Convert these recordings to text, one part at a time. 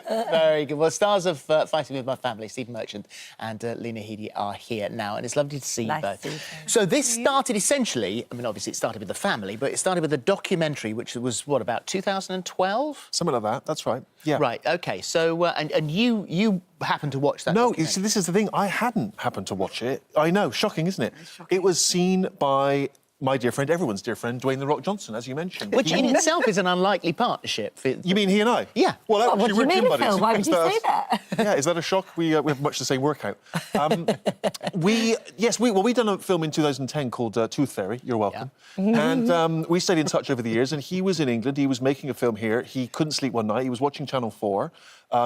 Very good. Well, stars of Fighting With My Family, Stephen Merchant and Lena Headey are here now, and it's lovely to see you both. So this started essentially, I mean, obviously it started with the family, but it started with a documentary, which was, what, about 2012? Something like that, that's right, yeah. Right, OK, so, and you happened to watch that No, you see, this is the thing, I hadn't happened to watch it. I know, shocking, isn't it? Shocking. It was seen by my dear friend, everyone's dear friend, Dwayne "The Rock" Johnson, as you mentioned. Which in itself is an unlikely partnership. You mean he and I? Yeah. Well, actually, we're gym buddies. Why would you say that? Yeah, is that a shock? We have much the same workout. We've done a film in 2010 called Tooth Fairy. You're welcome. Yeah. And we stayed in touch over the years. And he was in England. He was making a film here. He couldn't sleep one night. He was watching Channel 4.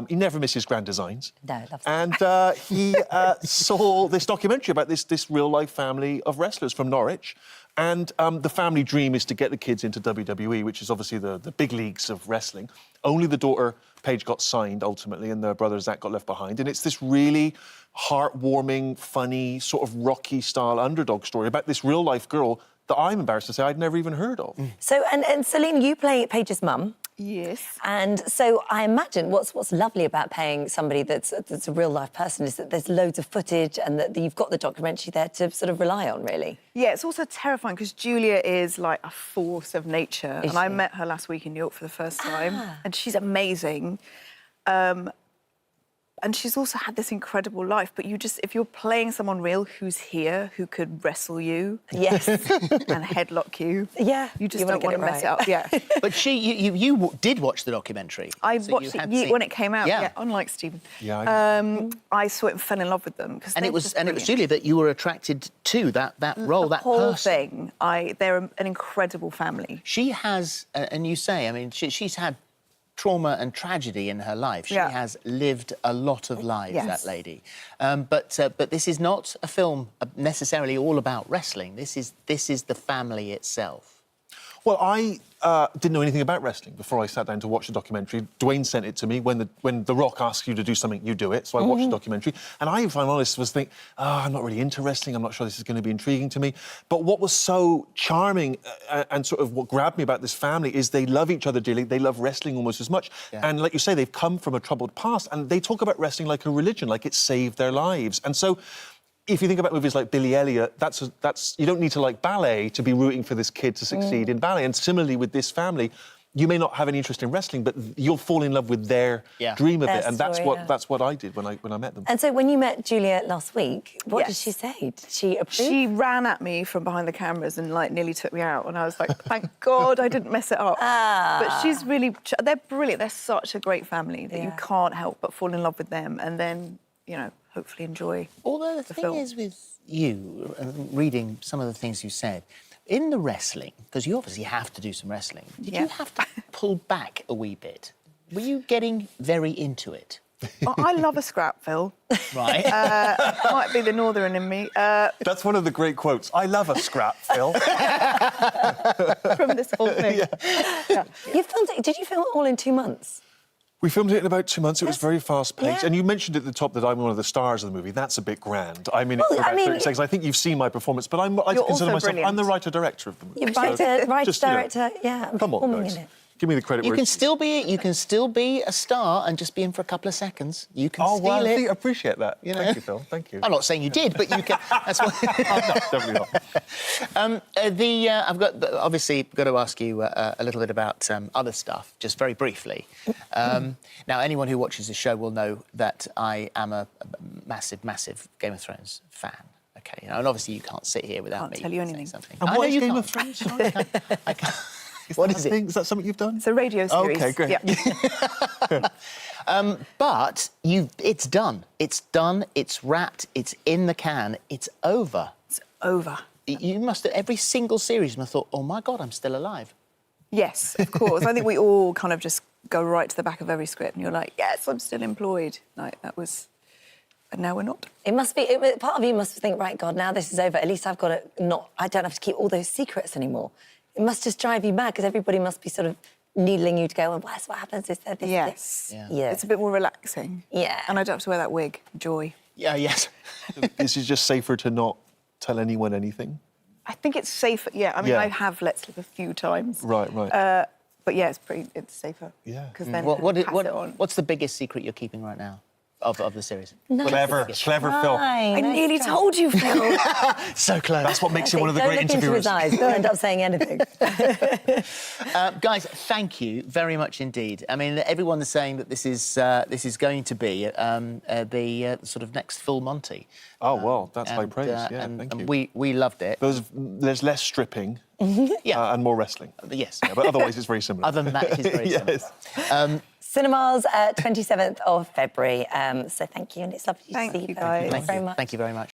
He never misses grand designs. No, loves and he saw this documentary about this real-life family of wrestlers from Norwich. And the family dream is to get the kids into WWE, which is obviously the big leagues of wrestling. Only the daughter, Paige, got signed, ultimately, and their brother, Zach, got left behind. And it's this really heartwarming, funny, sort of Rocky-style underdog story about this real-life girl that I'm embarrassed to say I'd never even heard of. So, and Celine, you play Paige's mum. Yes. And so I imagine what's lovely about paying somebody that's a real-life person is that there's loads of footage and that you've got the documentary there to sort of rely on, really. Yeah, it's also terrifying because Julia is like a force of nature. Is and I she? met her last week in New York for the first time. And she's amazing. And she's also had this incredible life. But if you're playing someone real who's here, who could wrestle you... Yes. and headlock you... Yeah. You just don't want to mess it up, yeah. But you did watch the documentary. I watched it when it came out, yeah, unlike Stephen. Yeah, I saw it and fell in love with them. And it was Julia that you were attracted to, that role, that whole person. thing. They're an incredible family. She has, and you say, I mean, she's had trauma and tragedy in her life. She has lived a lot of lives, that lady. But this is not a film necessarily all about wrestling. This is the family itself. Well, I didn't know anything about wrestling before I sat down to watch the documentary. Dwayne sent it to me. When The Rock asks you to do something, you do it. So I watched the documentary. And I, if I'm honest, was thinking, I'm not really into wrestling. I'm not sure this is going to be intriguing to me. But what was so charming and sort of what grabbed me about this family is they love each other dearly. They love wrestling almost as much. Yeah. And like you say, they've come from a troubled past. And they talk about wrestling like a religion, like it saved their lives. And so... if you think about movies like Billy Elliot, you don't need to like ballet to be rooting for this kid to succeed in ballet. And similarly with this family, you may not have any interest in wrestling, but you'll fall in love with their dream of it. And that's what I did when I met them. And so when you met Julia last week, what did she say? Did she approve? She ran at me from behind the cameras and like nearly took me out. And I was like, thank God I didn't mess it up. But she's really, they're brilliant. They're such a great family that you can't help but fall in love with them. And then, you know, hopefully enjoy. Although the thing is with you, reading some of the things you said, in the wrestling, because you obviously have to do some wrestling, did you have to pull back a wee bit? Were you getting very into it? Well, I love a scrap, Phil. Right. Might be the northern in me. That's one of the great quotes. I love a scrap, Phil. From this whole thing. Yeah. You filmed it, did you film it all in 2 months? We filmed it in about 2 months. It was very fast-paced. Yeah. And you mentioned at the top that I'm one of the stars of the movie. That's a bit grand. I'm in it for about 30 seconds. I think you've seen my performance, but I consider myself... brilliant. I'm the writer-director of the movie. You're writer-director, I'm come on, performing guys. in it. Give me the credit. You can still be a star and just be in for a couple of seconds. You can steal well, it. I appreciate that. You know? Thank you, Phil. Thank you. I'm not saying you did, but you can. That's what. No, definitely not. I've obviously got to ask you a little bit about other stuff, just very briefly. Now, anyone who watches the show will know that I am a massive Game of Thrones fan. Okay, you know, and obviously you can't sit here without me tell you anything. saying something. And what is Game of Thrones? I can't. What is it? Is that something you've done? It's a radio series. OK, great. Yeah. But it's done. It's done. It's wrapped. It's in the can. It's over. It's over. You must have, every single series, must have thought, oh, my God, I'm still alive. Yes, of course. I think we all kind of just go right to the back of every script and you're like, yes, I'm still employed. Like, that was... And now we're not. It must be... part of you must think, right, God, now this is over. At least I've got to I don't have to keep all those secrets anymore. It must just drive you mad because everybody must be sort of needling you to go, and what happens is that this... Yes. Yeah. It's a bit more relaxing. Yeah. And I don't have to wear that wig. Joy. Yeah, yes. This is just safer to not tell anyone anything? I think it's safer, yeah. I mean, I have let slip a few times. Right. But yeah, it's safer. Yeah. Because then What, pass it on. what's the biggest secret you're keeping right now of the series? Clever Phil. I nearly told you, Phil. So close. That's what makes you one of the Don't great look into his interviewers. eyes. Don't end up saying anything. Guys, thank you very much indeed. I mean, everyone is saying that this is going to be the sort of next full Monty. Oh, well, that's high praise. Yeah, and thank you. we loved it. There's less stripping Yeah. and more wrestling. Yes. Yeah, but otherwise, it's very similar. Other than that, it is very similar. Yes. Cinemas, 27th of February. So thank you, and it's lovely to Thank see you, you. guys. Thank you very much. Thank you very much.